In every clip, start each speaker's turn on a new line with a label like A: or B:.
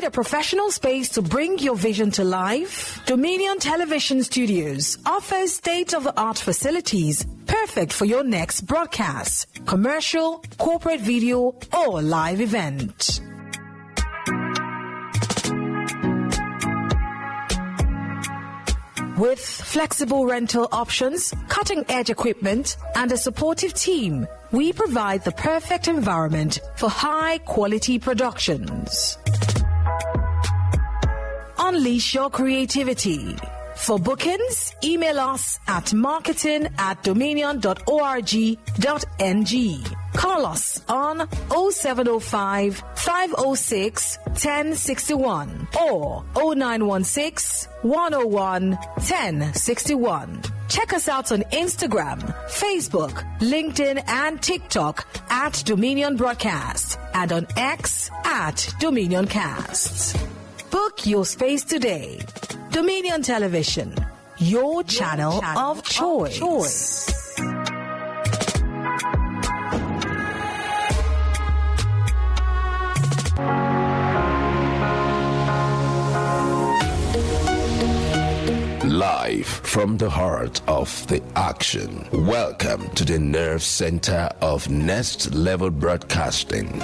A: a professional space to bring your vision to life? Dominion Television Studios offers state-of-the-art facilities perfect for your next broadcast, commercial, corporate video, or live event. With flexible rental options, cutting-edge equipment, and a supportive team, we provide the perfect environment for high-quality productions. Unleash your creativity. For bookings, email us at marketing@dominion.org.ng. Call us on 0705 506 1061 or 0916 101 1061. Check us out on Instagram, Facebook, LinkedIn, and TikTok at Dominion Broadcast and on X at DominionCast. Book your space today. Dominion Television, your channel of choice.
B: Live from the heart of the action. Welcome to the nerve center of Next Level Broadcasting.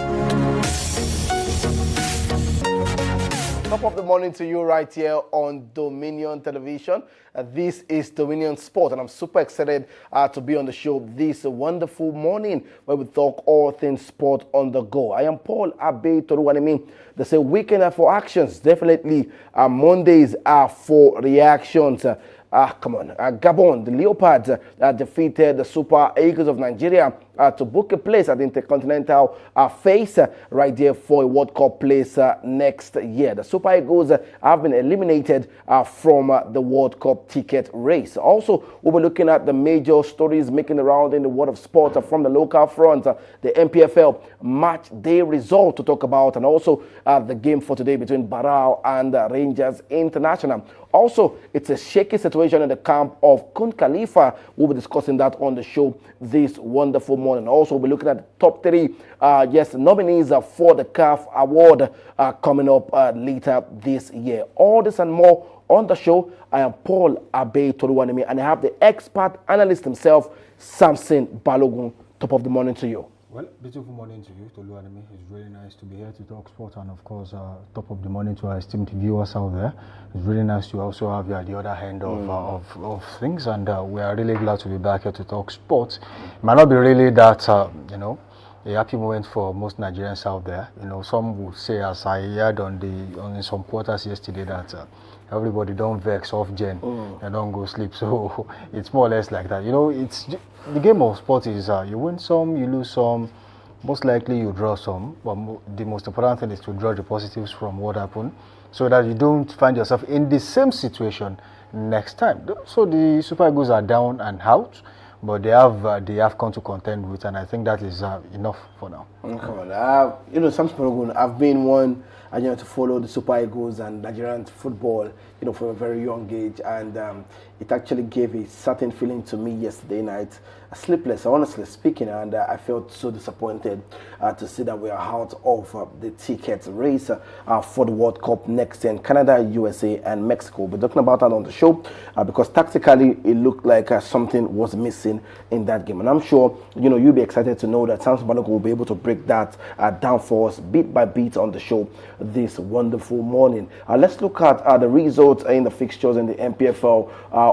C: Top of the morning to you right here on Dominion Television. This is Dominion Sport, and I'm super excited to be on the show this wonderful morning where we talk all things sport on the go. I am Paul Abe Toruwanimi. They say weekend are for actions. Definitely Mondays are for reactions. Gabon, the Leopards defeated the Super Eagles of Nigeria to book a place at the Intercontinental phase right there for a World Cup place next year. The Super Eagles have been eliminated from the World Cup ticket race. Also, we'll be looking at the major stories making the round in the world of sport from the local front, the MPFL match day result to talk about, and also the game for today between Barao and Rangers International. Also, it's a shaky situation in the camp of Kun Khalifa. We'll be discussing that on the show this wonderful morning. Also, we'll be looking at the top three nominees for the CAF Award coming up later this year. All this and more on the show. I am Paul Abe Toruwanimi, and I have the expert analyst himself, Samson Balogun. Top of the morning to you.
D: Well, beautiful morning to you, Toluwanimi. It's really nice to be here to talk sport, and of course, top of the morning to our esteemed viewers out there. It's really nice to also have you at the other end of things, and we are really glad to be back here to talk sport. It might not be really that, a happy moment for most Nigerians out there. Some would say, as I heard on some quarters yesterday, that everybody don't vex off gen and don't go sleep. So it's more or less like that. It's the game of sport is you win some, you lose some. Most likely you draw some, but the most important thing is to draw the positives from what happened, so that you don't find yourself in the same situation next time. So the Super Eagles are down and out, but they have come to contend with, and I think that is enough for now.
C: Come on, some people I've been one to follow the Super Eagles and Nigerian football, from a very young age, and it actually gave a certain feeling to me yesterday night, sleepless, honestly speaking, and I felt so disappointed to see that we are out of the ticket race for the World Cup next year in Canada, USA, and Mexico. We'll be talking about that on the show because tactically it looked like something was missing in that game, and I'm sure you'll be excited to know that Samson Balogun will be able to break that down for us bit by bit on the show this wonderful morning. Let's look at the results in the fixtures in the MPFL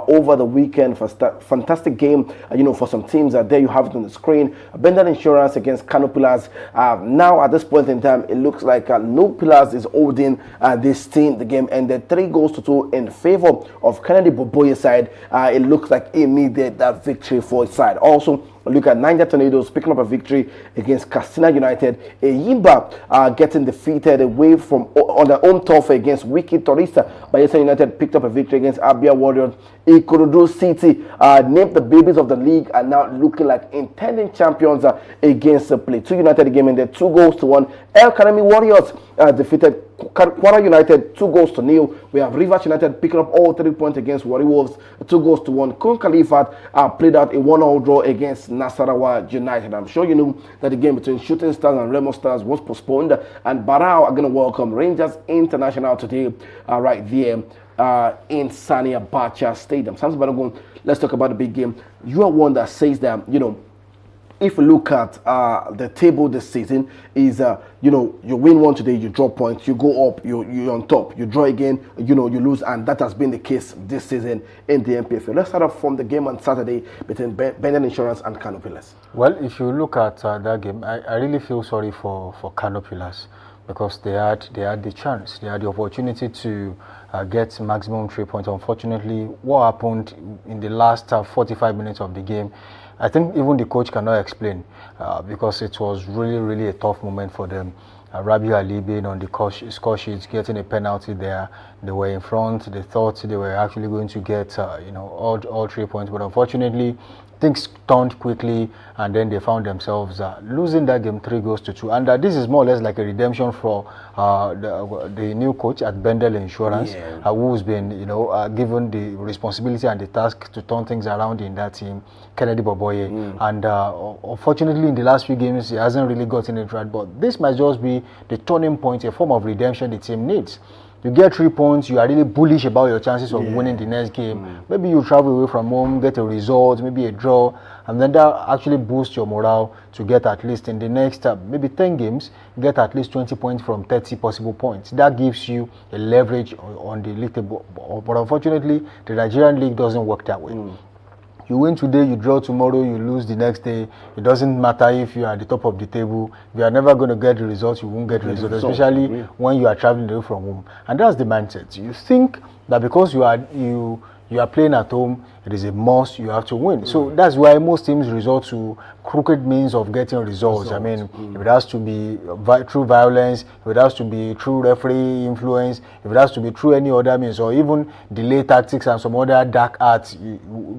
C: over the weekend. Fantastic game, for some teams. There you have it on the screen. Bendel Insurance against Kano Pillars. Now at this point in time, it looks like No Pillars is holding this team. The game ended 3-2 in favor of Kennedy Boboye side. It looks like he needed that victory for his side. Also, look at Niger Tornadoes picking up a victory against Katsina United. Eyimba getting defeated away from on their home turf against Wiki Torista. Bayelsa United picked up a victory against Abia Warriors. Ikorodu City named the babies of the league and now looking like intending champions against Plateau United game in the 2-1. El Kanemi Warriors defeated Kwara United 2-0. We have Rivers United picking up all 3 points against Warri Wolves 2-1. Kun Khalifat played out a 1-1 draw against Nasarawa United. I'm sure you know that the game between Shooting Stars and Remo Stars was postponed, and Barao are going to welcome Rangers International today right there in Sani Abacha Stadium. Samson Balogun, let's talk about the big game. You are one that says that, you know, if you look at the table this season, is you know, you win one today, you drop points, you go up, you're on top, you draw again, you know, you lose, and that has been the case this season in the NPFL. Let's start off from the game on Saturday between Bendel Insurance and Kano Pillars.
D: Well, if you look at that game, I really feel sorry for Kano Pillars, because they had the chance, they had the opportunity to get maximum 3 points. Unfortunately, what happened in the last 45 minutes of the game, I think even the coach cannot explain, because it was really a tough moment for them. Rabiu Ali being on the score sheet, getting a penalty there. They were in front. They thought they were actually going to get you know, all 3 points, but unfortunately things turned quickly, and then they found themselves losing that game 3-2. And this is more or less like a redemption for the new coach at Bendel Insurance, who's been, you know, given the responsibility and the task to turn things around in that team, Kennedy Boboye. And unfortunately, in the last few games, he hasn't really gotten it right. But this might just be the turning point, a form of redemption the team needs. You get 3 points, you are really bullish about your chances of winning the next game. Maybe you travel away from home, get a result, maybe a draw, and then that actually boosts your morale to get at least in the next maybe 10 games, get at least 20 points from 30 possible points. That gives you a leverage on the league table. But unfortunately, the Nigerian league doesn't work that way. You win today, you draw tomorrow, you lose the next day. It doesn't matter if you are at the top of the table. If you are never going to get the results, you won't get the results, especially when you are traveling away from home. And that's the mindset. You think that because you are playing at home, it is a must, you have to win. So that's why most teams resort to crooked means of getting results. I mean, if it has to be through violence, if it has to be through referee influence, if it has to be through any other means, or even delay tactics and some other dark arts,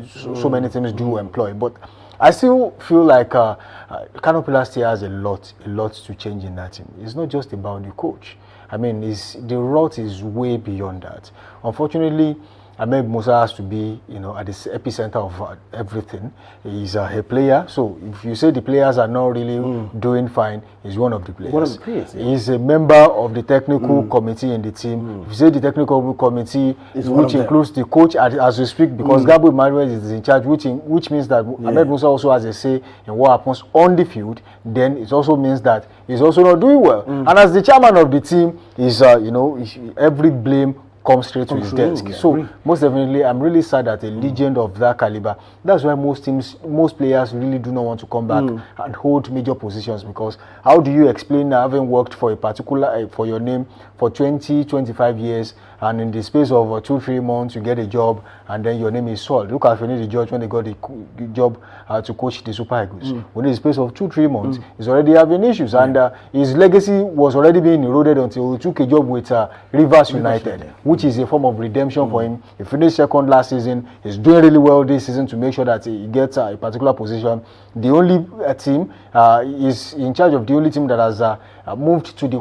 D: so many teams do employ. But I still feel like Kano Pillars still has a lot to change in that team. It's not just about the coach. I mean, the route is way beyond that. Unfortunately, Ahmed Musa has to be, you know, at the epicenter of everything. He's a player, so if you say the players are not really doing fine, he's one of the players.
C: One of the players, yeah.
D: He's a member of the technical committee in the team. If you say the technical committee, which includes the coach as we speak, because Gabo Emmanuel is in charge, which means that Ahmed Musa also has a say in what happens on the field, then it also means that he's also not doing well. And as the chairman of the team, is you know, every blame comes straight to his desk. So most definitely, I'm really sad that a legend of that caliber. That's why most players really do not want to come back and hold major positions, because how do you explain having worked for a particular for your name for 20-25 years, and in the space of 2-3 months you get a job and then your name is sold? Look at Finidi George when they got the job to coach the Super Eagles. Within the space of 2-3 months, he's already having issues, and his legacy was already being eroded until he took a job with Rivers United, which is a form of redemption for him. He finished second last season. He's doing really well this season to make sure that he gets a particular position. The only team is in charge of the only team that has moved to the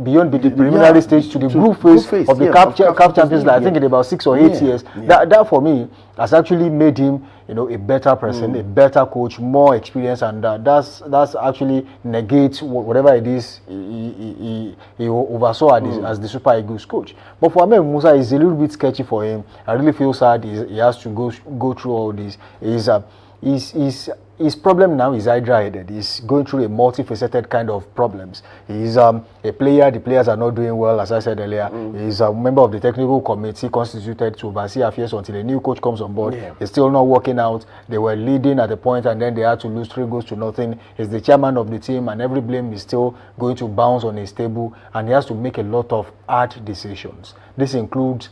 D: beyond the preliminary stage to the group phase of the CAF Champions League. I think in about 6 or 8 years. That for me has actually made him, you know, a better person, a better coach, more experience, and that's actually negates whatever it is he oversaw as the Super Eagles coach. But for Ahmed Musa, it's a little bit sketchy for him. I really feel sad. He has to go through all this. His problem now is hydra-headed. He's going through a multifaceted kind of problems. He's a player. The players are not doing well, as I said earlier. He's a member of the technical committee constituted to oversee affairs until a new coach comes on board. It's still not working out. They were leading at the point, and then they had to lose 3-0. He's the chairman of the team, and every blame is still going to bounce on his table, and he has to make a lot of hard decisions. This includes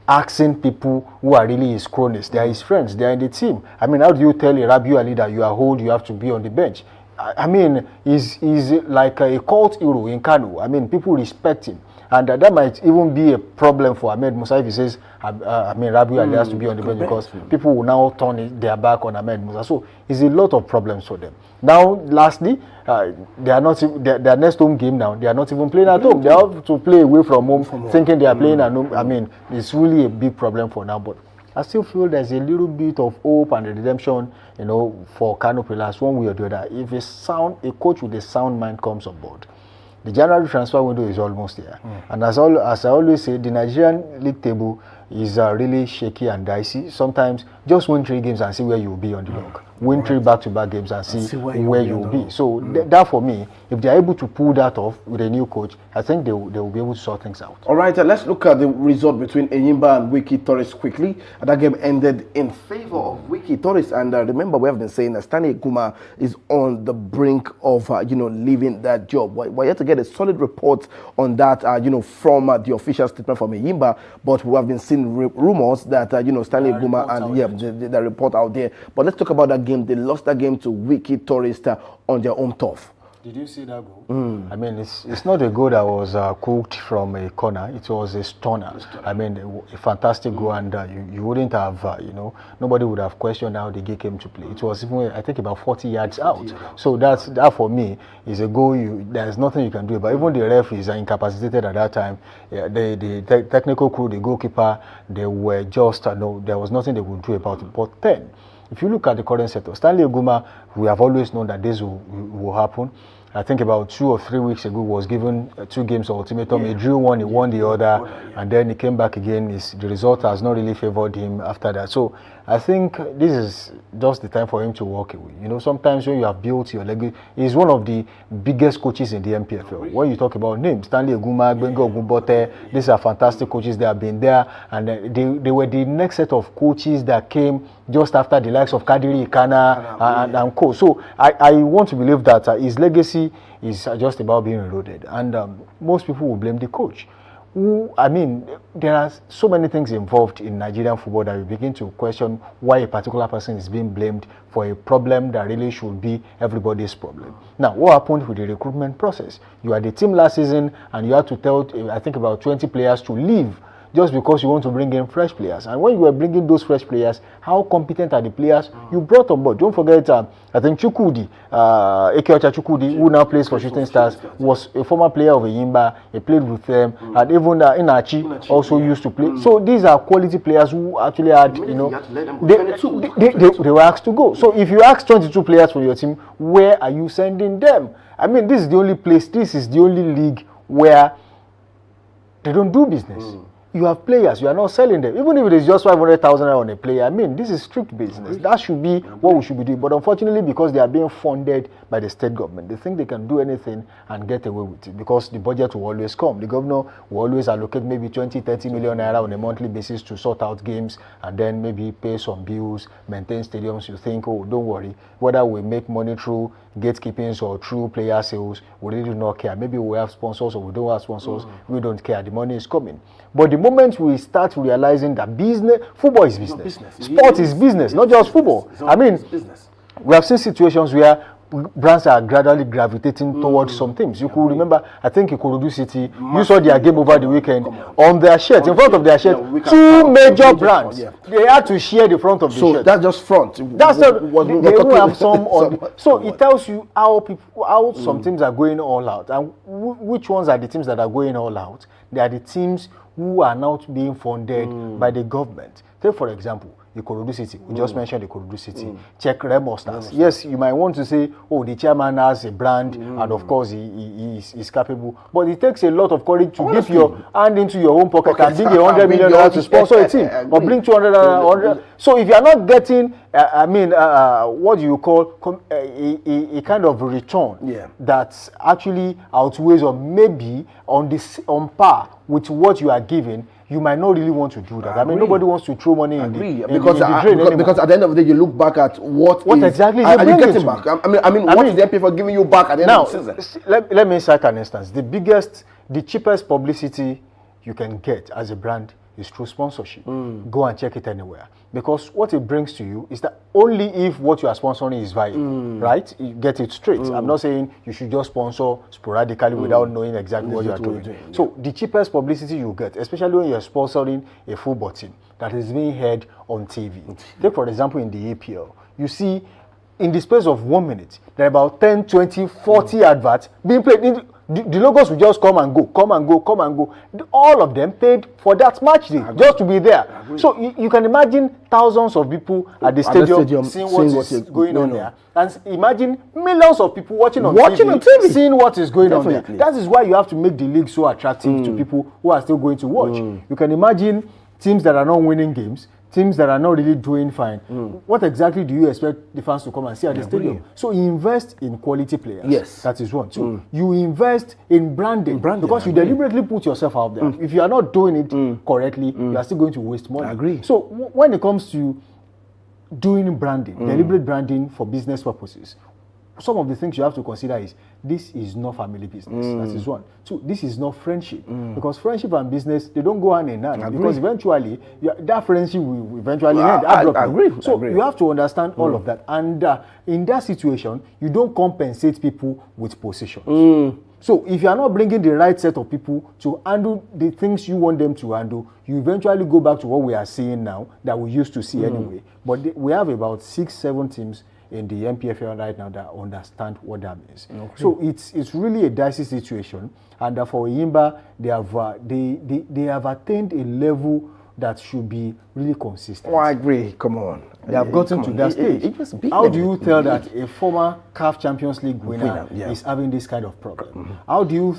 D: asking people who are really his cronies. They are his friends. They are in the team. I mean, how do you tell a Rabiu Ali that you are old, you have to be on the bench? I mean, he's like a cult hero in Kano. I mean, people respect him. And that might even be a problem for Ahmed Musa if he says, Rabiu Adé has to be on the bench because people will now turn their back on Ahmed Musa. So it's a lot of problems for them. Now, lastly, they are not their next home game now. They are not even playing at home. They have to play away from home, thinking they are playing at home. I mean, it's really a big problem for now. But I still feel there's a little bit of hope and redemption, for Kano Pillars one way or the other. If a coach with a sound mind comes on board, the January transfer window is almost there. And as I always say, the Nigerian league table is really shaky and dicey. Sometimes just win 3 games and see where you'll be on the log. Win 3 back-to-back games and see where you'll be. So that for me, if they're able to pull that off with a new coach, I think they will be able to sort things out.
C: All right, let's look at the result between Enyimba and Wiki Tourist quickly. That game ended in favor of Wiki Tourist. And remember, we have been saying that Stanley Eguma is on the brink of, leaving that job. We're yet to get a solid report on that, from the official statement from Enyimba. But we have been seeing rumors that, Stanley Eguma and the report out there. But let's talk about that game. They lost that game to Wiki Tourist on their home turf.
D: Did you see that goal? I mean, it's not a goal that was cooked from a corner. It was a stunner. I mean, a fantastic goal, and you wouldn't have, nobody would have questioned how the game came to play. It was even, I think, about 40 yards out. So that for me is a goal. There's nothing you can do about. Even the ref is incapacitated at that time. Yeah, the technical crew, the goalkeeper, they were just there was nothing they could do about it. But then, if you look at the current setup, Stanley Eguma, we have always known that this will happen. I think about 2 or 3 weeks ago was given 2 games of ultimatum. He drew one, he won the other, and then he came back again. The result has not really favored him after that. So I think this is just the time for him to walk away. Sometimes when you have built your legacy, he's one of the biggest coaches in the MPFL. When you talk about names, Stanley Eguma, Gbenga Ogunbote, these are fantastic coaches. They have been there, and they were the next set of coaches that came just after the likes of Kadiri Ikana and co. So I want to believe that his legacy is just about being eroded, and most people will blame the coach. There are so many things involved in Nigerian football that we begin to question why a particular person is being blamed for a problem that really should be everybody's problem. Now, what happened with the recruitment process? You had the team last season and you had to tell, I think, about 20 players to leave just because you want to bring in fresh players. And when you were bringing those fresh players, how competent are the players you brought on board? Don't forget, I think Chukwudi, Ekeocha Chukwudi, who now plays for Shooting Stars, was a former player of Enyimba. He played with them, and even Inachi also used to play. So these are quality players who actually had, they were asked to go. So if you ask 22 players from your team, where are you sending them? This is the only place, this is the only league where they don't do business. You have players, you are not selling them. Even if it is just 500,000 on a player, this is strict business. That should be what we should be doing. But unfortunately, because they are being funded by the state government, they think they can do anything and get away with it because the budget will always come. The governor will always allocate maybe 20, 30 million naira on a monthly basis to sort out games and then maybe pay some bills, maintain stadiums. You think, oh, don't worry, whether we make money through gatekeepings or through player sales, we really do not care. Maybe we have sponsors or we don't have sponsors. We don't care. The money is coming. But the moment we start realizing that football is business. Sport is business, not just football. We have seen situations where brands are gradually gravitating towards some things. You could remember, I think Ikorodu City, you saw their game over the weekend. On their shirt, in front of their shirt, 2 major brands. They had to share the front of the shirt.
C: So that's just front.
D: That's not, they will have some on. So it tells you how some teams are going all out. And which ones are the teams that are going all out? They are the teams who are not being funded by the government. Take, for example, Ikorodu City. We just mentioned Ikorodu City. Check Remo Stars. Yes, you might want to say, oh, the chairman has a brand, and of course he is capable. But it takes a lot of courage to dip your hand into your own pocket and bring 100 million to sponsor a team, or bring 200. So if you are not getting, what do you call a kind of return that actually outweighs or maybe on par with what you are giving, you might not really want to do that. Nobody wants to throw money in the drain anymore. Because
C: at the end of the day, you look back at what
D: exactly
C: are you getting back? What is the MPFL giving you back at the end of the season?
D: Let me cite an instance. The cheapest publicity you can get as a brand is through sponsorship. Go and check it anywhere. Because what it brings to you is that only if what you are sponsoring is viable, right? You get it straight. I'm not saying you should just sponsor sporadically without knowing exactly what you are doing. So the cheapest publicity you get, especially when you're sponsoring a football team that is being heard on TV. Take for example in the APL, you see in the space of 1 minute, there are about 10, 20, 40 adverts being played. The logos will just come and go. All of them paid for that match day, just to be there. So you can imagine thousands of people at the stadium seeing what is going on there. And imagine millions of people watching on TV, seeing what is going on there. That is why you have to make the league so attractive to people who are still going to watch. You can imagine teams that are not winning games, teams that are not really doing fine. What exactly do you expect the fans to come and see at the stadium? So you invest in quality players.
C: Yes.
D: That is one. So you invest in branding because you deliberately put yourself out there. If you are not doing it correctly, you are still going to waste money.
C: I agree.
D: So when it comes to doing branding, deliberate branding for business purposes, some of the things you have to consider is this is not family business. That is one. Two, this is not friendship. Because friendship and business, they don't go hand in hand. Because eventually, that friendship will eventually end. I agree. So you have to understand all of that. And in that situation, you don't compensate people with positions. So if you are not bringing the right set of people to handle the things you want them to handle, you eventually go back to what we are seeing now that we used to see anyway. But we have about 6-7 teams in the NPFL right now that understand what that means. So it's really a dicey situation, and for Enyimba, they have attained a level that should be really consistent.
C: Oh, I agree. Come on.
D: They have gotten to that stage. How do you tell that a former CAF Champions League winner is having this kind of problem? How do you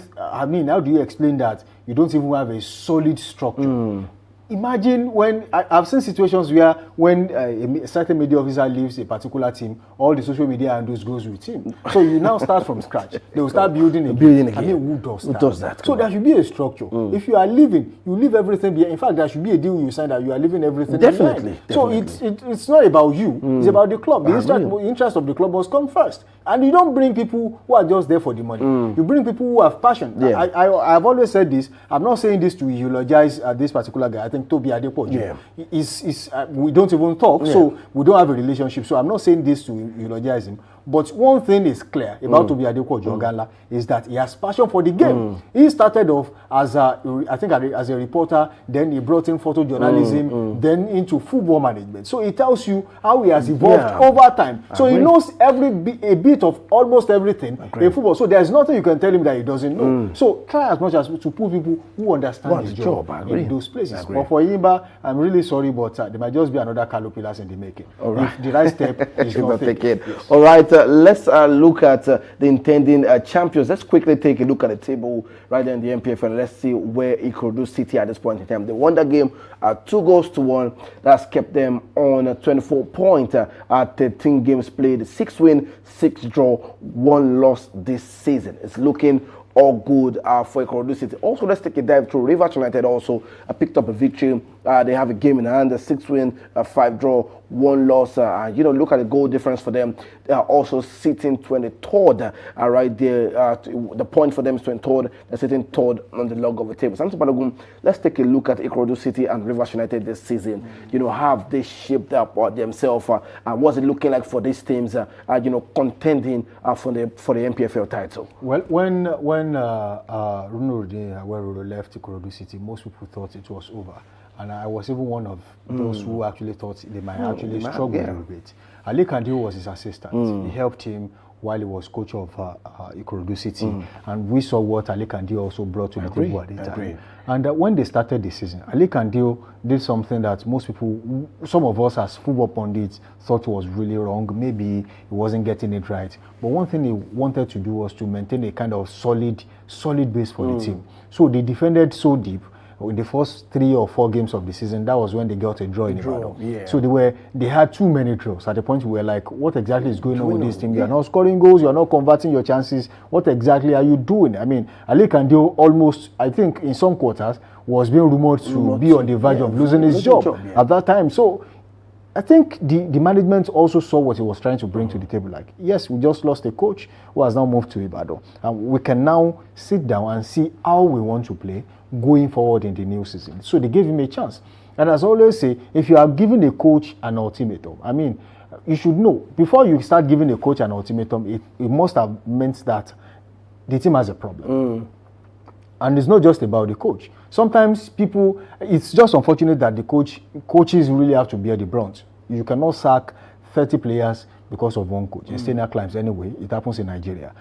D: explain that you don't even have a solid structure? Imagine when I've seen situations where when a certain media officer leaves a particular team, all the social media handles goes with him. So you now start from scratch. They will start building again. I mean, who does that? So there should be a structure. If you are leaving, you leave everything behind. In fact, there should be a deal you sign that you are leaving everything behind. So it's not about you. It's about the club. The interest of the club must come first. And you don't bring people who are just there for the money. You bring people who have passion. I've always said this. I'm not saying this to eulogize this particular guy. I think Toby Adepoju we don't even talk, so we don't have a relationship. So I'm not saying this to eulogize him. But one thing is clear about Toby Adepoju Oganla is that he has passion for the game. He started off as a reporter, then he brought in photojournalism, then into football management. So it tells you how he has evolved over time. So he knows a bit of almost everything in football. So there's nothing you can tell him that he doesn't know. So try as much as to put people who understand his job in those places. But for Enyimba, I'm really sorry, but there might just be another Carlo Pillars in the making. If the right step is not taken.
C: All right. Let's look at the intending champions. Let's quickly take a look at the table right there in the NPFL and let's see where Ikorodu City at this point in time. They won the game 2-1. That's kept them on 24 points at 13 games played, 6 wins, 6 draw, 1 loss this season. It's looking all good for Ikorodu City. Also, let's take a dive through Rivers United. Also picked up a victory. They have a game in hand, 6 wins, 5 draw, 1 loss. Look at the goal difference for them. They are also sitting 23rd right there. The point for them is 23rd. They're sitting 3rd on the log of the table. Samson Balogun, let's take a look at Ikorodu City and Rivers United this season. Have they shaped up themselves? And what's it looking like for these teams? Contending for the NPFL title.
D: Well, when Runurudin Aweruro left Ikorodu City, most people thought it was over. And I was even one of those who actually thought they might actually struggle a little bit. Ali Kandio was his assistant. He helped him while he was coach of Ikorodu City. And we saw what Ali Kandio also brought to the table at the time. And when they started the season, Ali Kandio did something that most people, some of us as football pundits, thought was really wrong. Maybe he wasn't getting it right. But one thing he wanted to do was to maintain a kind of solid base for the team. So they defended so deep. In the first 3 or 4 games of the season, that was when they got a draw in Ibadan. So they had too many draws. At the point we were like, what exactly is going on with this team? You are not scoring goals, you are not converting your chances. What exactly are you doing? I mean, Ali Kandio almost, I think in some quarters, was being rumored to be on the verge of losing his job at that time. So I think the management also saw what he was trying to bring to the table. Like, yes, we just lost a coach who has now moved to Ibadan. And we can now sit down and see how we want to play, going forward in the new season. So they gave him a chance. And as I always say, if you are giving a coach an ultimatum, I mean, you should know, before you start giving a coach an ultimatum, it must have meant that the team has a problem. And it's not just about the coach. Sometimes people, it's just unfortunate that the coaches really have to bear the brunt. You cannot sack 30 players because of one coach. It's tenure climbs anyway. It happens in Nigeria.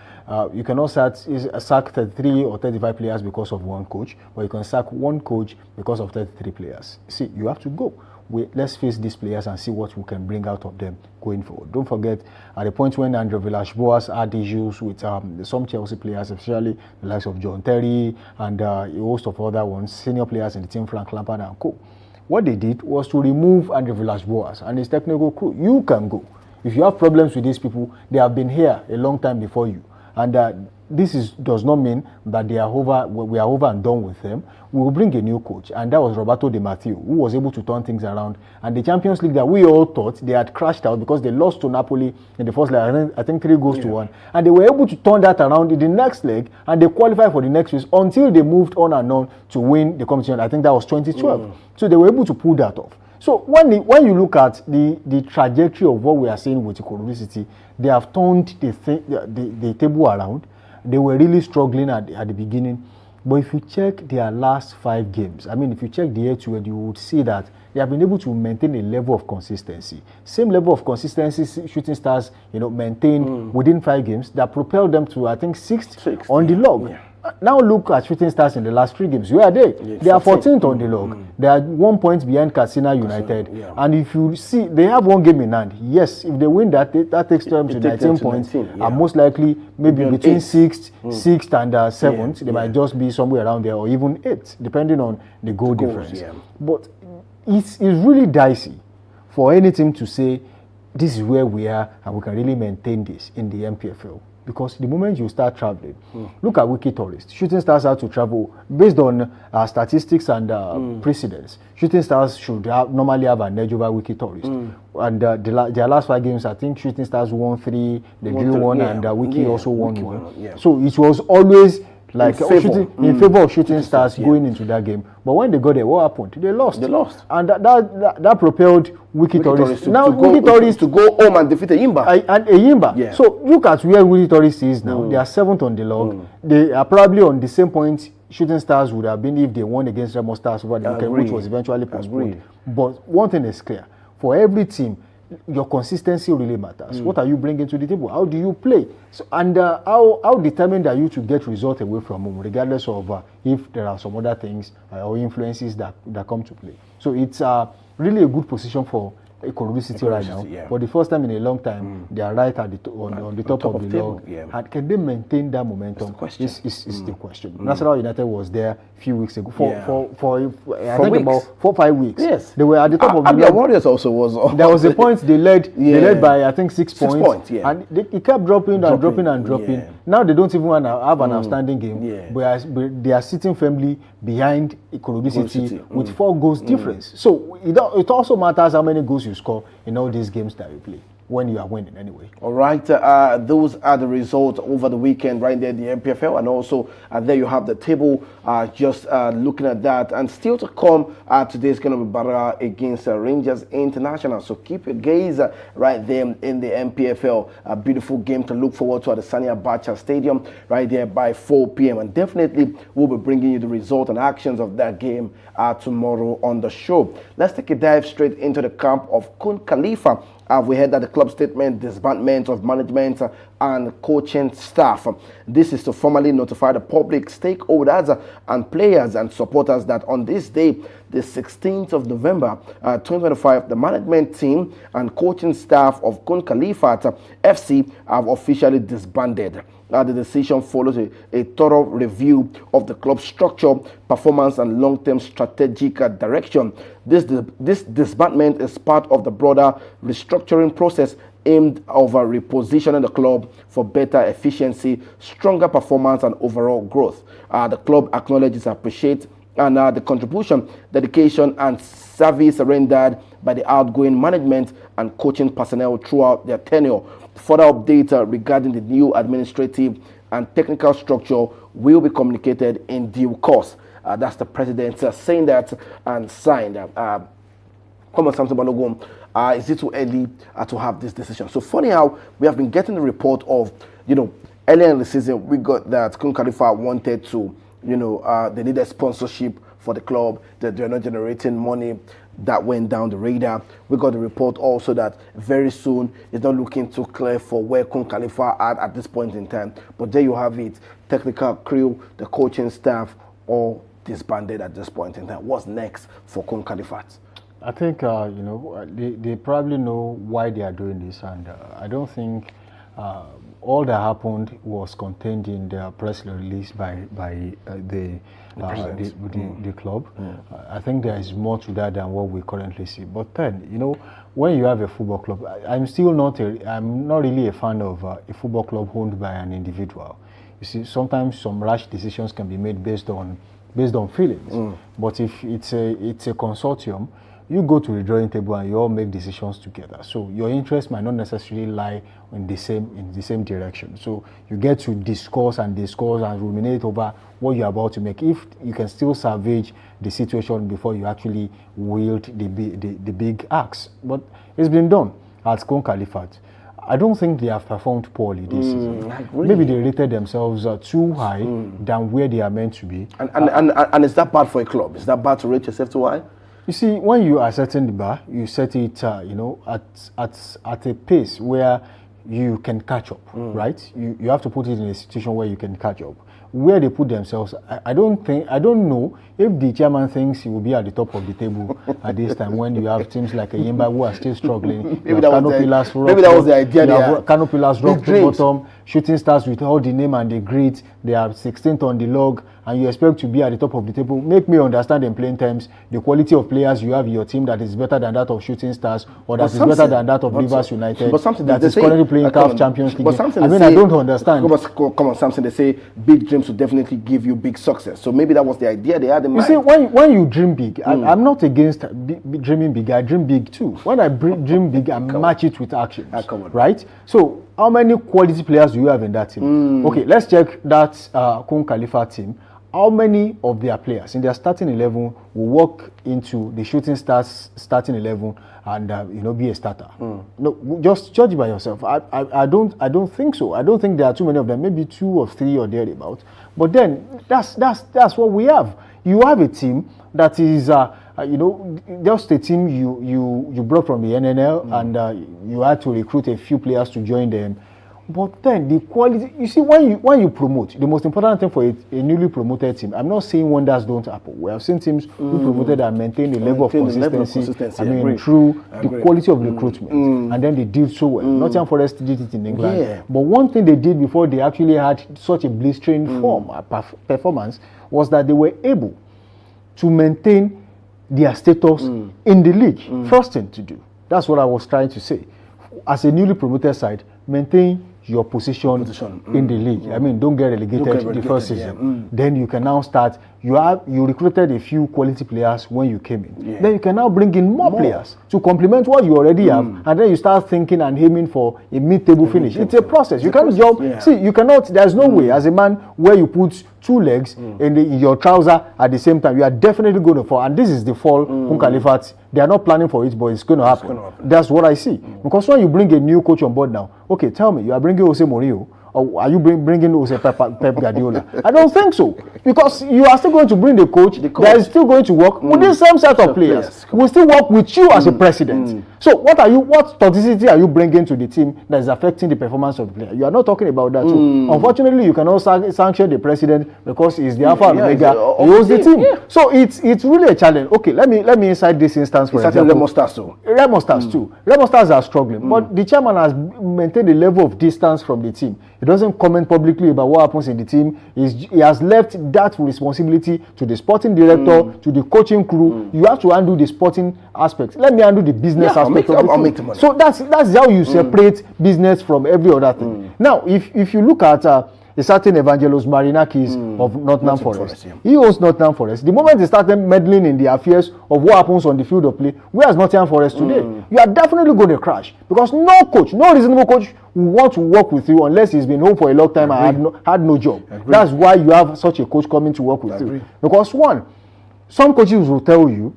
D: You cannot sack 33 or 35 players because of one coach, but you can sack one coach because of 33 players. See, you have to go. Let's face these players and see what we can bring out of them going forward. Don't forget, at the point when Andre Villas-Boas had issues with some Chelsea players, especially the likes of John Terry and a host of other ones, senior players in the team, Frank Lampard and co. What they did was to remove Andre Villas-Boas and his technical crew. You can go. If you have problems with these people, they have been here a long time before you. And this does not mean that we are over and done with them. We will bring a new coach, and that was Roberto Di Matteo, who was able to turn things around. And the Champions League that we all thought they had crashed out because they lost to Napoli in the first leg, I think 3-1. And they were able to turn that around in the next leg, and they qualified for the next phase until they moved on and on to win the competition. I think that was 2012. So they were able to pull that off. So when you look at the trajectory of what we are seeing with Ikorodu City, they have turned the table around. They were really struggling at the beginning. But if you check their last 5 games, I mean, if you check the head-to-head, you would see that they have been able to maintain a level of consistency. Same level of consistency Shooting Stars, maintain within 5 games that propelled them to, I think, 6th on the log. Yeah. Now look at Shooting Stars in the last 3 games. Where are they? Yeah, they are 14th on the log. They are 1 point behind Katsina United. Yeah. And if you see, they have 1 game in hand. Yes, if they win that takes them to 19 points. And most likely, maybe between 6th and 7th, they might just be somewhere around there, or even 8th, depending on the goal difference. Yeah. But it's really dicey for any team to say, this is where we are, and we can really maintain this in the NPFL. Because the moment you start traveling, look at Wiki Tourist. Shooting Stars have to travel based on statistics and precedents. Shooting Stars should normally have an edge over Wiki Tourist. And their last 5 games, I think Shooting Stars won 3, they drew 1, and Wiki also won 1. Yeah. So it was always like in favor of Shooting Stars going into that game. But when they got there, what happened? They lost. And that propelled Wiki Tourist. Now Wiki Tourist
C: to go home and defeat
D: Eyimba. Yeah. So look at where Wiki Tourist is now. They are 7th on the log. They are probably on the same point Shooting Stars would have been if they won against Remo Stars over the weekend, which was eventually postponed. But one thing is clear. For every team, your consistency really matters. What are you bringing to the table? How do you play? So, and how determined are you to get results away from home, regardless of if there are some other things or influences that come to play. So it's really a good position for Ikorodu City right now. Yeah. For the first time in a long time, they are right at on the top of the log. Yeah. And can they maintain that momentum? Is the question. Nasarawa United was there a few weeks ago for I think about 4 or 5 weeks. Yes, they were at the top of the log.
C: Warriors also was.
D: There was a point they led. They led by I think 6 points. And it kept dropping. Yeah. Now they don't even have an outstanding game. Yeah. But they are sitting firmly behind Ikorodu City with 4 goals difference. So it also matters how many goals you score in all these games that you play when you are winning anyway.
C: All right, those are the results over the weekend right there, the NPFL, and also there you have the table, just looking at that. And still to come, today is going to be Barra against Rangers International, so keep your gaze right there in the NPFL. A beautiful game to look forward to at the Sani Abacha Stadium right there by 4 p.m. and definitely we'll be bringing you the result and actions of that game tomorrow on the show. Let's take a dive straight into the camp of Kun Khalifa. We heard that the club statement, disbandment of management and coaching staff. This is to formally notify the public, stakeholders and players and supporters that on this day, the 16th of November 2025, the management team and coaching staff of Kun Khalifa FC have officially disbanded. The decision follows a thorough review of the club structure, performance, and long-term strategic direction. This disbandment is part of the broader restructuring process aimed over repositioning the club for better efficiency, stronger performance, and overall growth. The club acknowledges and appreciates the contribution, dedication, and service rendered by the outgoing management and coaching personnel throughout their tenure. Further updates regarding the new administrative and technical structure will be communicated in due course. That's the president saying that and signed. Come on, Samson Balogun. Is it too early to have this decision? So funny how we have been getting the report of, earlier in the season, we got that Kun Khalifa wanted to, they needed sponsorship for the club, that they're not generating money. That went down the radar. We got the report also that very soon it's not looking too clear for where Kun Khalifa at this point in time. But there you have it. Technical crew, the coaching staff, all disbanded at this point in time. What's next for Kun Khalifa?
D: I think, they probably know why they are doing this, and I don't think all that happened was contained in the press release by the club. I think there is more to that than what we currently see. But then, when you have a football club, I'm not really a fan of a football club owned by an individual. You see, sometimes some rash decisions can be made based on feelings. But if it's a consortium, you go to the drawing table and you all make decisions together. So your interests might not necessarily lie in the same direction. So you get to discuss and ruminate over what you're about to make. If you can still salvage the situation before you actually wield the big axe. But it's been done at Kun Khalifa. I don't think they have performed poorly this season. Maybe they rated themselves too high than where they are meant to be.
C: And is that bad for a club? Is that bad to rate yourself too high?
D: You see, when you are setting the bar, you set it, at a pace where you can catch up, right? You have to put it in a situation where you can catch up. Where they put themselves, I don't know if the chairman thinks he will be at the top of the table at this time when you have teams like Yimba who are still struggling.
C: Maybe that was the idea.
D: Kano Pillars rock to bottom, Shooting Stars with all the name and the grit. They are 16th on the log, and you expect to be at the top of the table. Make me understand in plain terms the quality of players you have in your team that is better than that of Shooting Stars or that is better than that of Rivers United.
C: But something
D: that is currently playing CAF Champions League. I don't understand.
C: Come on, something they say big dreams will definitely give you big success. So maybe that was the idea they had in mind.
D: You see, when you dream big, I'm not against dreaming big. I dream big too. When I dream big, I match it with action. Right? So how many quality players do you have in that team? Okay, let's check that Kun Khalifa team. How many of their players in their starting 11 will walk into the Shooting Stars starting 11 and be a starter? No, just judge by yourself. I don't think so. I don't think there are too many of them. Maybe 2 or 3 or thereabout. But then that's what we have. You have a team that is just a team you brought from the NNL and you had to recruit a few players to join them. But then the quality, you see, when you promote, the most important thing for a newly promoted team, I'm not saying wonders don't happen. We have seen teams who promoted and maintained a level of consistency. Through the quality of recruitment, and then they did so well. Nottingham Forest did it in England. But one thing they did before they actually had such a blistering performance was that they were able to maintain their status in the league. First thing to do. That's what I was trying to say. As a newly promoted side, maintain your position in the league. I mean, don't get relegated the first season. Then you can now start. You recruited a few quality players when you came in. Then you can now bring in more players to complement what you already have, and then you start thinking and aiming for a mid-table finish. It's a process. You can't jump. See, you cannot. There's no way as a man where you put 2 legs in your trouser at the same time. You are definitely going to fall, and this is the fall. Kun Khalifa, they are not planning for it, but it's going to happen. That's what I see. Because when you bring a new coach on board now, okay, tell me, you are bringing Jose Mourinho. Or are you bringing Jose Pep Guardiola? I don't think so. Because you are still going to bring the coach that is still going to work with the same set of players. Will still work with you as a president. So what toxicity are you bringing to the team that is affecting the performance of the player? You are not talking about that too. Unfortunately, you cannot sanction the president because he's the alpha and omega. He owns the team. So it's really a challenge. Okay, let me incite this instance for example.
C: Remo Stars too.
D: Remo Stars are struggling, but the chairman has maintained a level of distance from the team. He doesn't comment publicly about what happens in the team. He has left that responsibility to the sporting director, to the coaching crew. You have to handle the sporting aspect. Let me handle the business aspect of the team. So that's how you separate business from every other thing. Now, if you look at a certain Evangelos Marinakis of Nottingham Forest.
C: Yeah.
D: He owns Nottingham Forest. The moment he started meddling in the affairs of what happens on the field of play, where's Nottingham Forest today? You are definitely going to crash, because no coach, no reasonable coach will want to work with you unless he's been home for a long time and had no job. That's why you have such a coach coming to work with you. Because one, some coaches will tell you,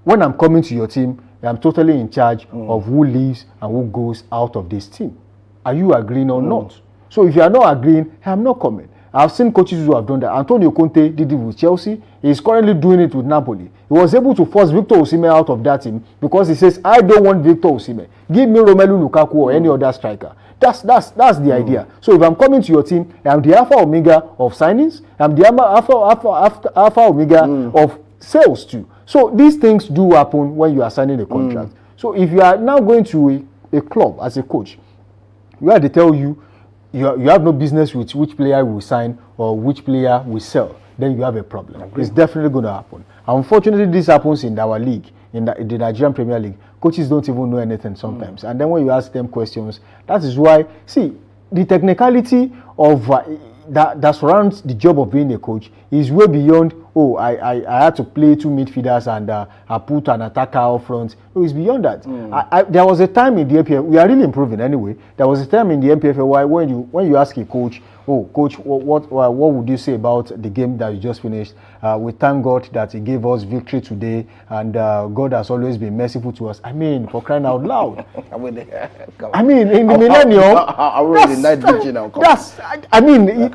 D: when I'm coming to your team, I'm totally in charge of who leaves and who goes out of this team. Are you agreeing or not? So if you are not agreeing, I'm not coming. I've seen coaches who have done that. Antonio Conte did it with Chelsea. He's currently doing it with Napoli. He was able to force Victor Osimhen out of that team because he says, I don't want Victor Osimhen. Give me Romelu Lukaku or any other striker. That's the idea. So if I'm coming to your team, I'm the alpha omega of signings. I'm the alpha omega of sales too. So these things do happen when you are signing a contract. So if you are now going to a club as a coach, where they tell you you have no business with which player will sign or which player will sell, then you have a problem. It's definitely going to happen. Unfortunately, this happens in our league, in the Nigerian Premier League. Coaches don't even know anything sometimes. And then when you ask them questions, that is why, see, the technicality of that surrounds the job of being a coach is way beyond, I had to play two midfielders and I put an attacker out front. No, it's beyond that. There was a time in the MPFL, we are really improving anyway. There was a time in the MPFL why when you ask a coach, coach, what would you say about the game that you just finished? We thank God that He gave us victory today, and God has always been merciful to us. I mean, for crying out loud. I mean, in the millennium,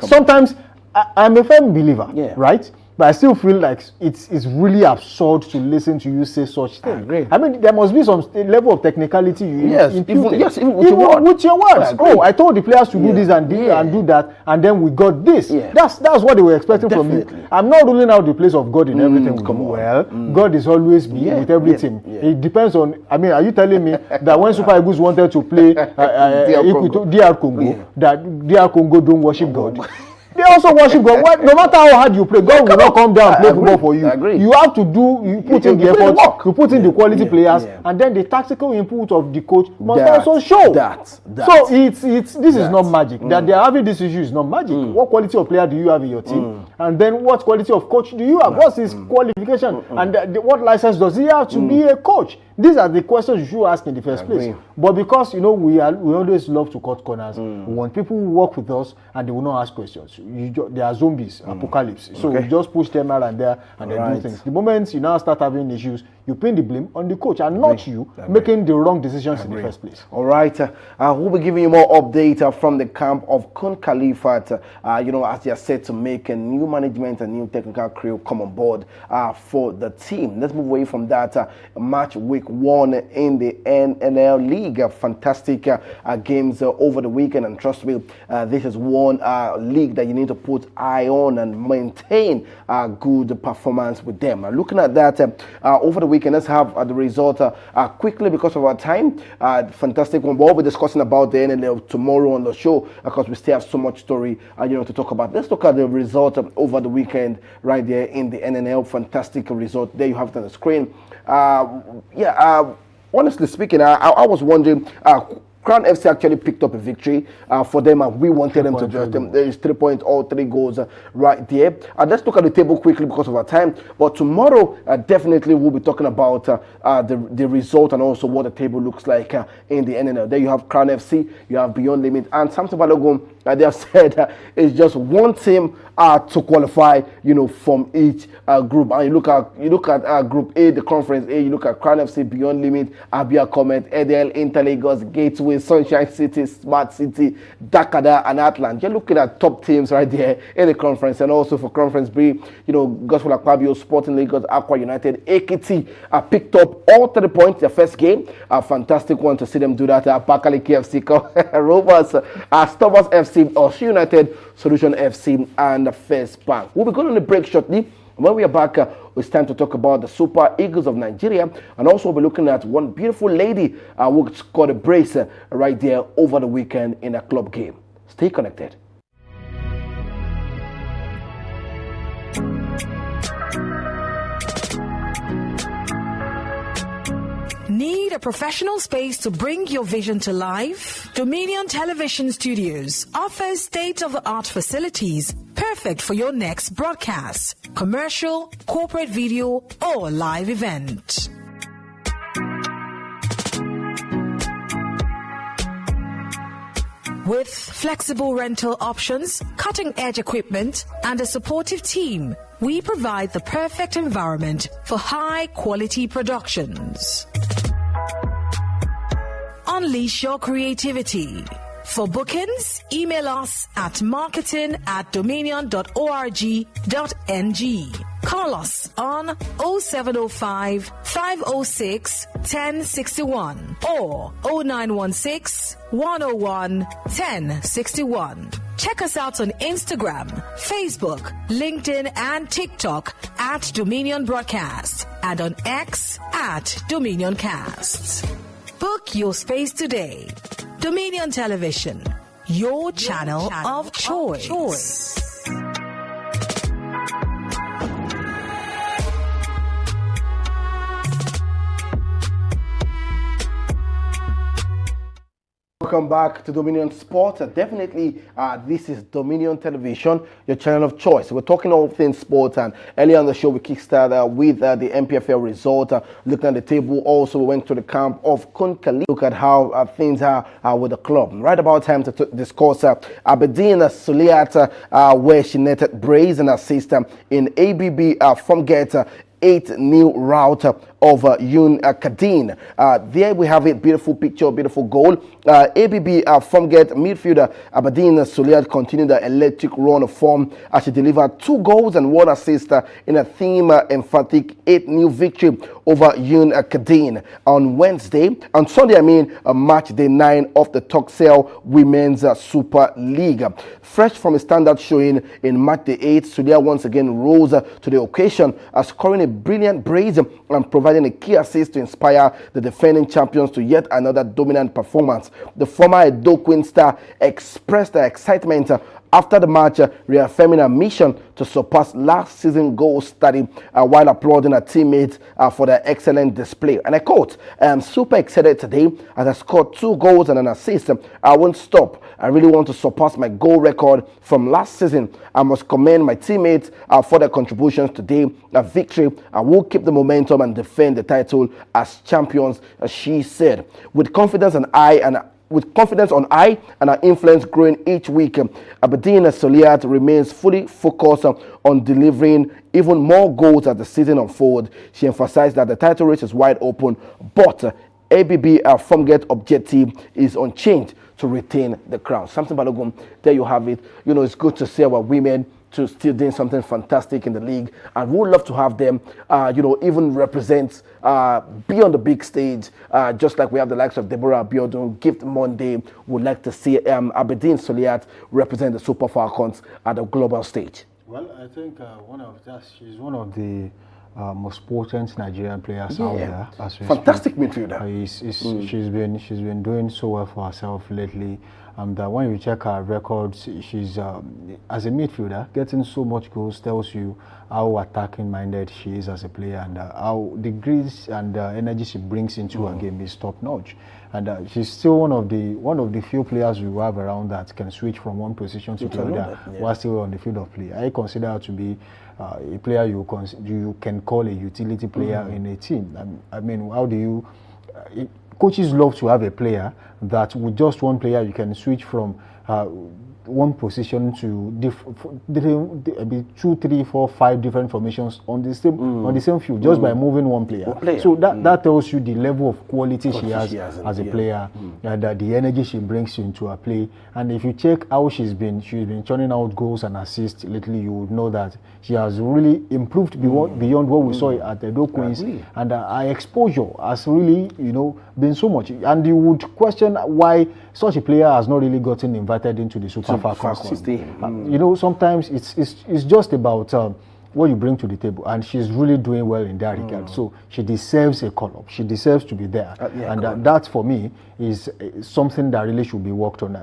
D: sometimes I'm a firm believer, right? But I still feel like it's really absurd to listen to you say such things. I mean, there must be some level of technicality you even with your words. I told the players to do this and do that, and then we got this. That's what they were expecting from you. I'm not ruling out the place of God in everything we do. Well, God is always with everything. It depends on. I mean, are you telling me that when Super Eagles wanted to play DR Congo, that DR Congo don't worship God? They also worship God. No matter how hard you play, God will not come down and play football for you. You have to you put in the effort, you put in the quality players, and then the tactical input of the coach must also show. So this is not magic. That they are having this issue is not magic. What quality of player do you have in your team? And then what quality of coach do you have? What's his qualification? And what license does he have to be a coach? These are the questions you should ask in the first place. But because we always love to cut corners, we want people who work with us and they will not ask questions. They are zombies, apocalypse. So we just push them out and there and they do things. The moment you now start having issues, you pin the blame on the coach and not you making the wrong decisions in the first place.
C: All right. We'll be giving you more update from the camp of Kun Khalifat. As they are set to make a new management and new technical crew come on board for the team. Let's move away from that. Match week 1 in the NNL League. Fantastic games over the weekend, and trust me, this is one league that you need to put eye on and maintain good performance with them. Looking at that over the weekend, let's have the result quickly because of our time. Fantastic one. We'll be discussing about the NNL tomorrow on the show because we still have so much story to talk about. Let's look at the result over the weekend right there in the NNL. Fantastic result. There you have it on the screen. Honestly speaking, I was wondering, Crown FC actually picked up a victory for them, and we wanted them to just them. There is 3 points, all 3 goals right there. Let's look at the table quickly because of our time. But tomorrow, definitely we'll be talking about the result and also what the table looks like in the NNL. There you have Crown FC, you have Beyond Limit, and Samson Balogun. They have said it's just one team to qualify, from each group. And you look at Group A, the Conference A. You look at Crown FC, Beyond Limit, Abia Comet, EDL, Interlagos, Gateway, Sunshine City, Smart City, Dakada, and Atlant. You're looking at top teams right there in the conference, and also for Conference B, Gospel Akpabio, Sporting Lagos, Aqua United, AKT picked up all 3 points their first game. A fantastic one to see them do that. Abakaliki FC, Rovers, Stobos FC, Osu United, Solution FC, and First Bank. We'll be going on a break shortly. When we are back, it's time to talk about the Super Eagles of Nigeria, and also we'll be looking at one beautiful lady who scored a brace right there over the weekend in a club game. Stay connected.
A: Need a professional space to bring your vision to life? Dominion Television Studios offers state-of-the-art facilities perfect for your next broadcast, commercial, corporate video, or live event. With flexible rental options, cutting-edge equipment, and a supportive team, we provide the perfect environment for high-quality productions. Unleash your creativity. For bookings, email us at marketing@dominion.org.ng. Call us on 0705 506 1061 or 0916 101 1061. Check us out on Instagram, Facebook, LinkedIn, and TikTok at Dominion Broadcast and on X at Dominion Casts. Book your space today. Dominion Television, your channel of choice.
C: Welcome back to Dominion Sports. Definitely, this is Dominion Television, your channel of choice. We're talking all things sports, and earlier on the show we kickstarted with the MPFL result. Looking at the table, also we went to the camp of Konkali. Look at how things are with the club. Right about time to discuss Aberdeen Suliat, where she netted brace and assist in ABB from get 8-0 rout of Yun Kadin. There we have it, beautiful picture, beautiful goal. ABB from get midfielder Aberdeen Suliat continued the electric run of form as she delivered 2 goals and 1 assist in a theme emphatic 8-0 victory over Yun Kadin on Sunday, match day 9 of the Toxel Women's Super League. Fresh from a standard showing in match day 8, Suliat once again rose to the occasion, scoring a brilliant brace and providing a key assist to inspire the defending champions to yet another dominant performance. The former Edo Queen star expressed her excitement after the match, reaffirming her mission to surpass last season's goal tally while applauding her teammates for their excellent display. And I quote, "I am super excited today as I scored 2 goals and an assist. I won't stop. I really want to surpass my goal record from last season. I must commend my teammates for their contributions today. A victory. I will keep the momentum and defend the title as champions," she said. With confidence on eye and her influence growing each week, Aberdeen Suliat remains fully focused on delivering even more goals as the season unfolds. She emphasized that the title race is wide open, but ABB from get objective is unchanged to retain the crown. Samson Balogun, there you have it. It's good to see our women to still doing something fantastic in the league, and we would love to have them even represent be on the big stage, just like we have the likes of Deborah Abiodun, Gift Monday. Would like to see Aberdeen Suliat represent the Super Falcons at the global stage.
D: Well, I think she's one of the most potent Nigerian players out there.
C: Fantastic midfielder.
D: She's been doing so well for herself lately. And when you check her records, she's as a midfielder getting so much goals tells you how attacking minded she is as a player, and how the grace and energy she brings into her game is top notch. And she's still one of the few players we have around that can switch from one position to the other while still on the field of play. I consider her to be a player you can call a utility player in a team. How do you? Coaches love to have a player that with just one player you can switch from one position to 2, 3, 4, 5 different formations on the same field just by moving one player. So that tells you the level of quality she has as a player, and the energy she brings into her play. And if you check how she's been churning out goals and assists lately, you would know that she has really improved beyond what we saw at the Edo Queens, and her exposure has really been so much. And you would question why such a player has not really gotten invited into the Super Falcons team. Sometimes it's just about what you bring to the table, and she's really doing well in that regard. So she deserves a call-up. She deserves to be there, and that for me is something that really should be worked on.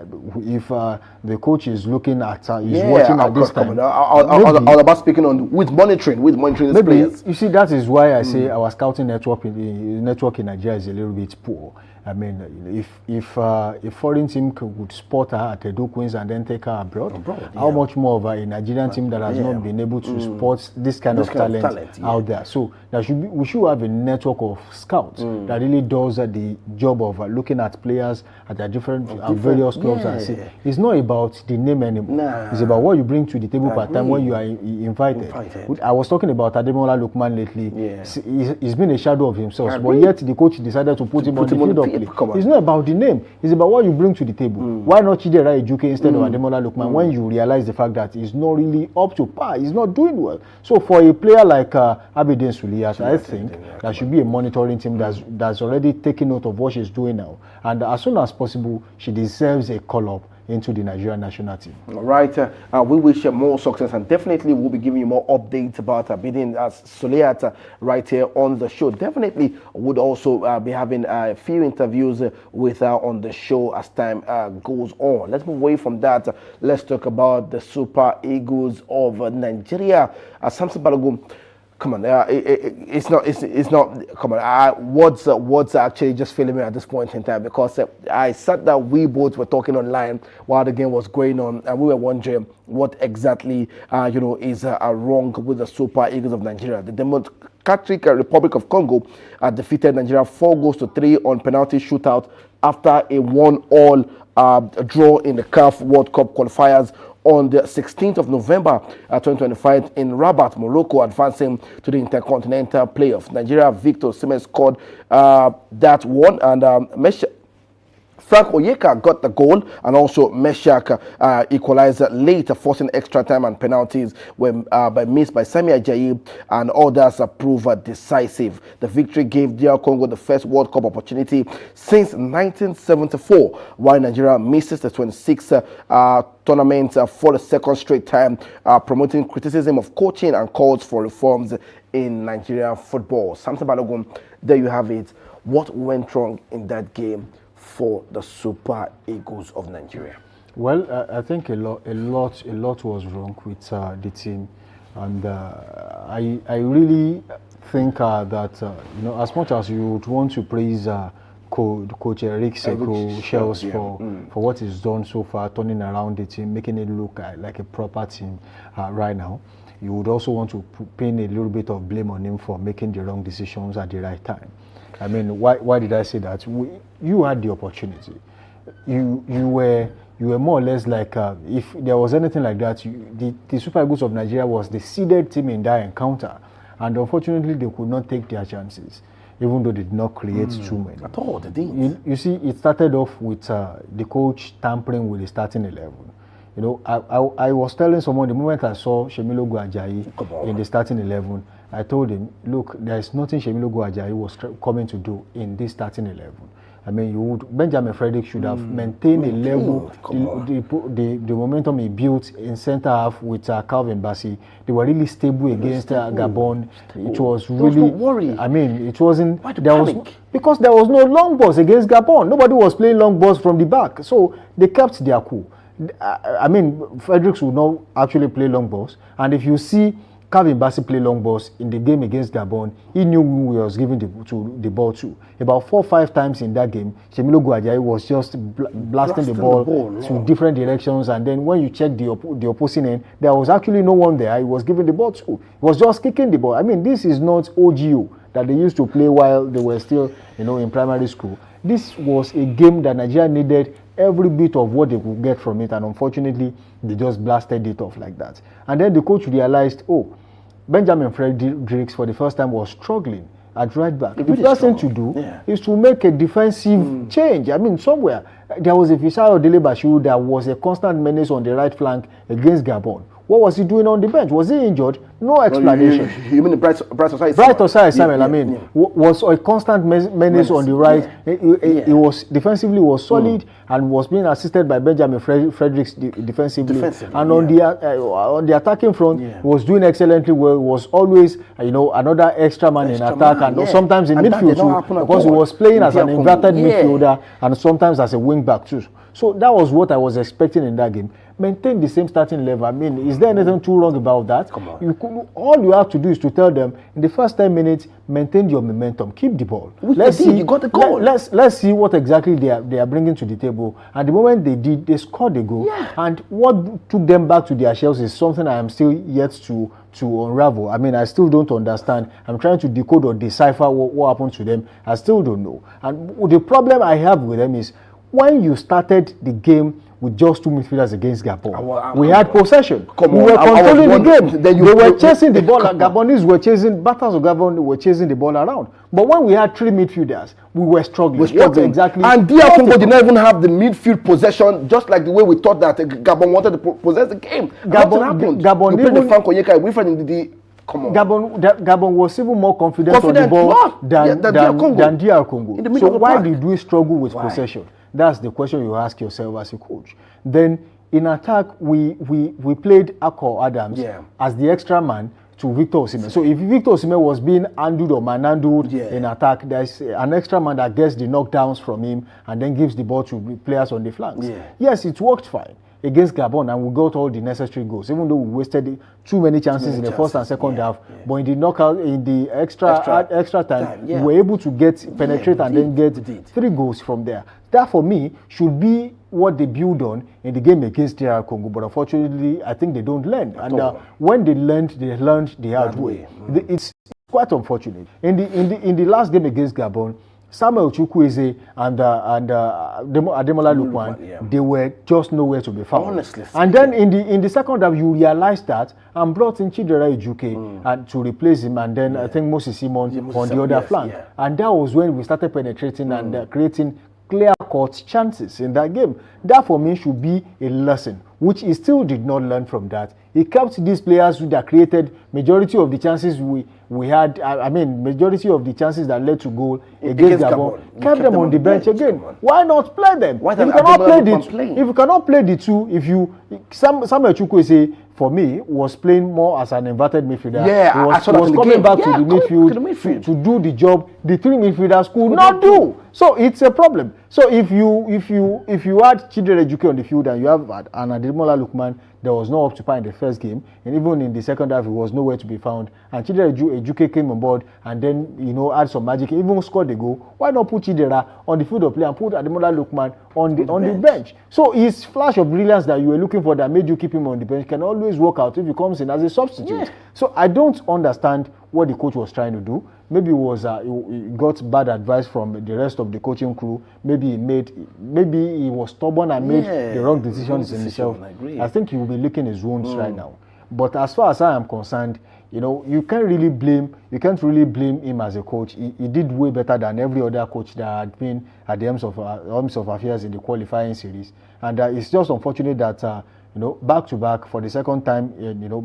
D: If the coach is looking at, watching at this time,
C: all about speaking on with monitoring the players.
D: You see, that is why I say our scouting network in Nigeria is a little bit poor. I mean, if a foreign team could spot her at Edo Queens and then take her abroad, how much more of a Nigerian team that has not been able to spot this kind of talent out there? So we should have a network of scouts that really does the job of looking at players at their different various clubs and say, it's not about the name anymore. It's about what you bring to the table per time when you are invited. I was talking about Ademola Lookman lately. He's been a shadow of himself, but yet the coach decided to put him on the field of play. It's not about the name. It's about what you bring to the table. Why not Chidera Ejuke instead of Ademola Lookman when you realize the fact that he's not really up to par, he's not doing well. So for a player like Abidin Suliyat, I think there should be a monitoring team that's already taking note of what she's doing now. And as soon as possible, she deserves a call-up into the Nigerian national team.
C: All right. We wish her more success, and definitely we'll be giving you more updates about Abidin Suliyat right here on the show. Definitely would also be having a few interviews with her on the show as time goes on. Let's move away from that. Let's talk about the Super Eagles of Nigeria. Samson Balogun, come on, it's not. Come on, what's actually just filling me at this point in time, because I sat that we both were talking online while the game was going on, and we were wondering what exactly is wrong with the Super Eagles of Nigeria. The Democratic Republic of Congo defeated Nigeria 4-3 on penalty shootout after a 1-1 draw in the CAF World Cup qualifiers on the 16th of November 2025 in Rabat, Morocco, advancing to the Intercontinental Playoffs. Nigeria Victor Osimhen scored that one, and Frank Oyeka got the goal, and also Meshak equalized late, forcing extra time and penalties by missed by Sami Ajayi, and others proved decisive. The victory gave DR Congo the first World Cup opportunity since 1974, while Nigeria misses the 26th tournament for the second straight time, promoting criticism of coaching and calls for reforms in Nigerian football. Samson Balogun, there you have it. What went wrong in that game for the Super Eagles of Nigeria?
D: Well, I think a lot was wrong with the team, and I really think that as much as you would want to praise Coach Eric Sekou Shells for what he's done so far, turning around the team, making it look like a proper team right now, you would also want to pin a little bit of blame on him for making the wrong decisions at the right time. I mean, why did I say that? You had the opportunity. You were more or less like, if there was anything like that, the Super Eagles of Nigeria was the seeded team in that encounter, and unfortunately they could not take their chances, even though they did not create too many.
C: At all, they didn't.
D: You see, it started off with the coach tampering with the starting 11. I was telling someone the moment I saw Shemilogo Ajayi in the starting 11, I told him, look, there is nothing Shemilogo Ajayi was coming to do in this starting 11. I mean, Benjamin Frederick should have maintained a level, the momentum he built in centre half with Calvin Bassey. They were really stable against Gabon. It was really.
C: There was no worry.
D: I mean, it wasn't.
C: Why the panic?
D: Because there was no long balls against Gabon. Nobody was playing long balls from the back, so they kept their cool. I mean, Fredericks would not actually play long balls, and if you see Calvin Bassey play long balls in the game against Gabon, he knew who he was giving the ball to. About 4 or 5 times in that game, Shemilogo Ajayi was just blasting the ball to different directions, and then when you check the opposing end, there was actually no one there he was giving the ball to. He was just kicking the ball. I mean, this is not OGO that they used to play while they were still, in primary school. This was a game that Nigeria needed every bit of what they could get from it, and unfortunately, they just blasted it off like that. And then the coach realized, Benjamin Fredericks for the first time was struggling at right back. The first thing to do is to make a defensive change. I mean, somewhere there was a Fisayo Dele Bashiru that was a constant menace on the right flank against Gabon. What was he doing on the bench? Was he injured? No explanation.
C: You mean the Bright Osai?
D: Bright Osai Samuel, was a constant menace on the right. He was defensively was solid and was being assisted by Benjamin Fredericks defensively. And on the attacking front, he was doing excellently well. He was always another extra man in attack and sometimes in midfield too, because he was playing as an inverted midfielder and sometimes as a wing back too. So that was what I was expecting in that game. Maintain the same starting level. I mean, is there anything too wrong about that?
C: Come on.
D: All you have to do is to tell them in the first 10 minutes, maintain your momentum, keep the ball.
C: Let's see. You got the goal.
D: Let's see what exactly they are bringing to the table. At the moment they did, they scored a goal.
C: Yeah.
D: And what took them back to their shells is something I am still yet to unravel. I mean, I still don't understand. I'm trying to decode or decipher what happened to them. I still don't know. And the problem I have with them is when you started the game with just 2 midfielders against Gabon, we had possession. We were controlling the game. They were chasing the ball. Gabonese were chasing, Batters of Gabon were chasing the ball around. But when we had 3 midfielders, we were struggling. Exactly.
C: And DR Congo did not even have the midfield possession, just like the way we thought that Gabon wanted to possess the game. Gabon played the Frank Onyeka, Wilfred Ndidi. Come on.
D: Gabon was even more confident on the ball than DR Congo. So why did we struggle with possession? That's the question you ask yourself as a coach. Then in attack, we played Akor Adams as the extra man to Victor Osimhen. So if Victor Osimhen was being handled or manhandled in attack, there's an extra man that gets the knockdowns from him and then gives the ball to players on the flanks. Yes, it worked fine against Gabon and we got all the necessary goals, even though we wasted too many chances in the first and second half. But in the knockout, in the extra time, we were able to penetrate and then get 3 goals from there. That for me should be what they build on in the game against DR Congo. But unfortunately, I think they don't learn. And when they learned the hard way. It's quite unfortunate. In the last game against Gabon, Samuel Chukwueze and Ademola Lookman, they were just nowhere to be found.
C: Honestly.
D: And then in the second half, you realize that and brought in Chidera Ejuke and to replace him, and then I think Moses Simon on the other flank. And that was when we started penetrating and creating clear-cut chances in that game. That for me should be a lesson, which he still did not learn from that. He kept these players that created majority of the chances we had. I mean, majority of the chances that led to goal against Gabon. Kept them on the bench again. Why not play them? If you cannot play the two, Samuel Chukwueze for me was playing more as an inverted midfielder.
C: Yeah,
D: he was coming back to the midfield to do the job the 3 midfielders could not do. So it's a problem. So if you had Chidera Ejuke on the field and you have an Ademola Lookman, there was no occupier in the first game, and even in the second half, he was nowhere to be found. And Chidera Ejuke came on board and then had some magic, even scored the goal. Why not put Chidera on the field of play and put Ademola Lookman on the bench? So his flash of brilliance that you were looking for that made you keep him on the bench can always work out if he comes in as a substitute. So I don't understand what the coach was trying to do. Maybe it was he got bad advice from the rest of the coaching crew. Maybe he was stubborn and made the wrong decisions in himself. I think he will be licking his wounds right now. But as far as I am concerned, you can't really blame him as a coach. He did way better than every other coach that had been at the helms of affairs in the qualifying series. And it's just unfortunate that back to back for the second time,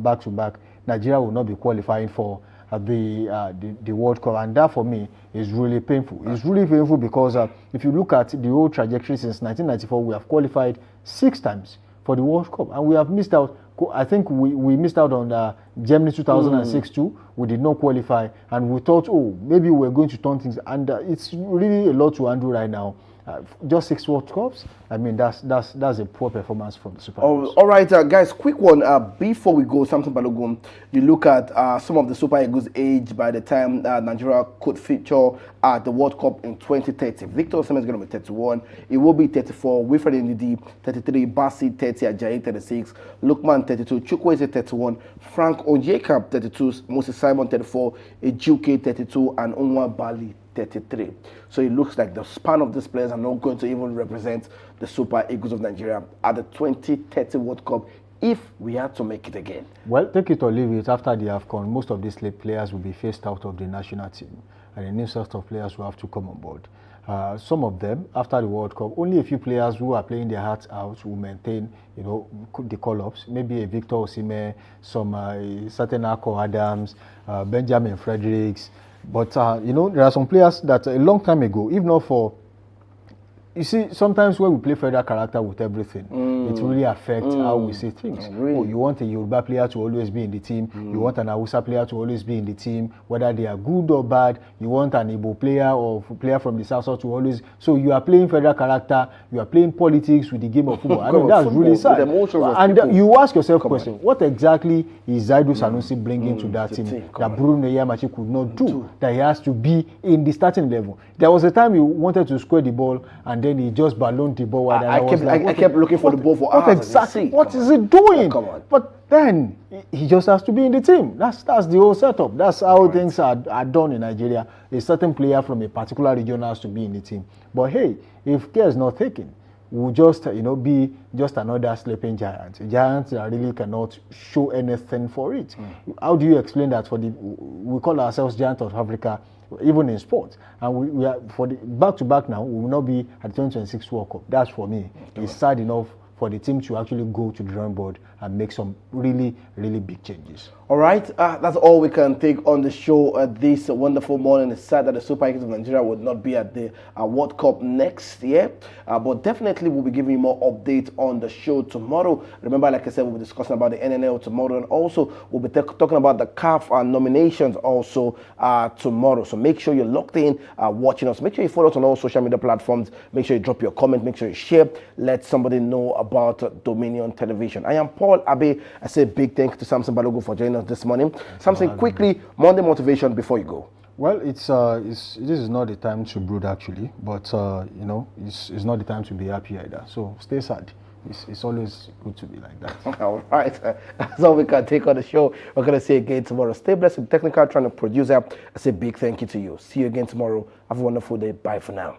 D: back to back, Nigeria will not be qualifying for the World Cup, and that for me is really painful. It's really painful because if you look at the whole trajectory since 1994, we have qualified 6 times for the World Cup, and we have missed out. I think we missed out on Germany 2006 too. We did not qualify, and we thought, maybe we're going to turn things, and it's really a lot to handle right now. Just 6 World Cups. I mean, that's a poor performance from the Super Eagles.
C: All right, guys, quick one. Before we go, Samson Balogun, you look at some of the Super Eagles' age by the time Nigeria could feature at the World Cup in 2030. Victor Osimhen is going to be 31. It will be 34. Wilfred Ndidi, 33. Basi, 30. Ajayi, 36. Lookman, 32. Chukwueze, 31. Frank Onyeka, 32. Moses Simon, 34. Ejuke, 32. And Onwa Bali, 33. So it looks like the span of these players are not going to even represent the Super Eagles of Nigeria at the 2030 World Cup if we had to make it again.
D: Well, take it or leave it. After the AFCON, most of these players will be phased out of the national team, and a new set of players will have to come on board. some of them, after the World Cup, only a few players who are playing their hearts out will maintain, the call-ups. Maybe a Victor Osimhen, some certain Akko Adams, Benjamin Fredericks. But, there are some players that a long time ago, if not for, you see, sometimes when we play federal character with everything, it really affects how we see things. Oh, you want a Yoruba player to always be in the team. You want an Hausa player to always be in the team, whether they are good or bad. You want an Igbo player or player from the South to always. So you are playing federal character. You are playing politics with the game of football. I mean, that's really sad. And you ask yourself a question: what exactly is Zaidu Sanusi bringing to that team that Bruno Yamachi could not do? That he has to be in the starting level. There was a time he wanted to square the ball and then he just balloned the ball.
C: I kept looking for the ball for hours.
D: Exactly. What is he doing? Come on. But then he just has to be in the team. That's the whole setup. That's how things are done in Nigeria. A certain player from a particular region has to be in the team. But hey, if care is not taken, we'll just be just another sleeping giant. Giants that really cannot show anything for it. How do you explain that? We call ourselves Giant of Africa, even in sports, and we are for the back-to-back now. We will not be at the 2026 World Cup. That's for me. It's sad enough for the team to actually go to the drawing board and make some really, really big changes.
C: All right, that's all we can take on the show this wonderful morning. It's sad that the Super Eagles of Nigeria would not be at the World Cup next year, but definitely we'll be giving you more updates on the show tomorrow. Remember, like I said, we'll be discussing about the NNL tomorrow, and also we'll be talking about the CAF nominations also tomorrow. So make sure you're locked in, watching us. Make sure you follow us on all social media platforms. Make sure you drop your comment. Make sure you share. Let somebody know about Dominion Television. I am Paul Abe. I say big thank you to Samson Balogun for joining us this morning. Samson, quickly, Monday motivation before you go.
D: Well, this is not the time to brood actually, but it's not the time to be happy either. So stay sad. It's always good to be like that.
C: All right, that's all we can take on the show. We're gonna see you again tomorrow. Stay blessed with technical trying to produce. I say big thank you to you. See you again tomorrow. Have a wonderful day. Bye for now.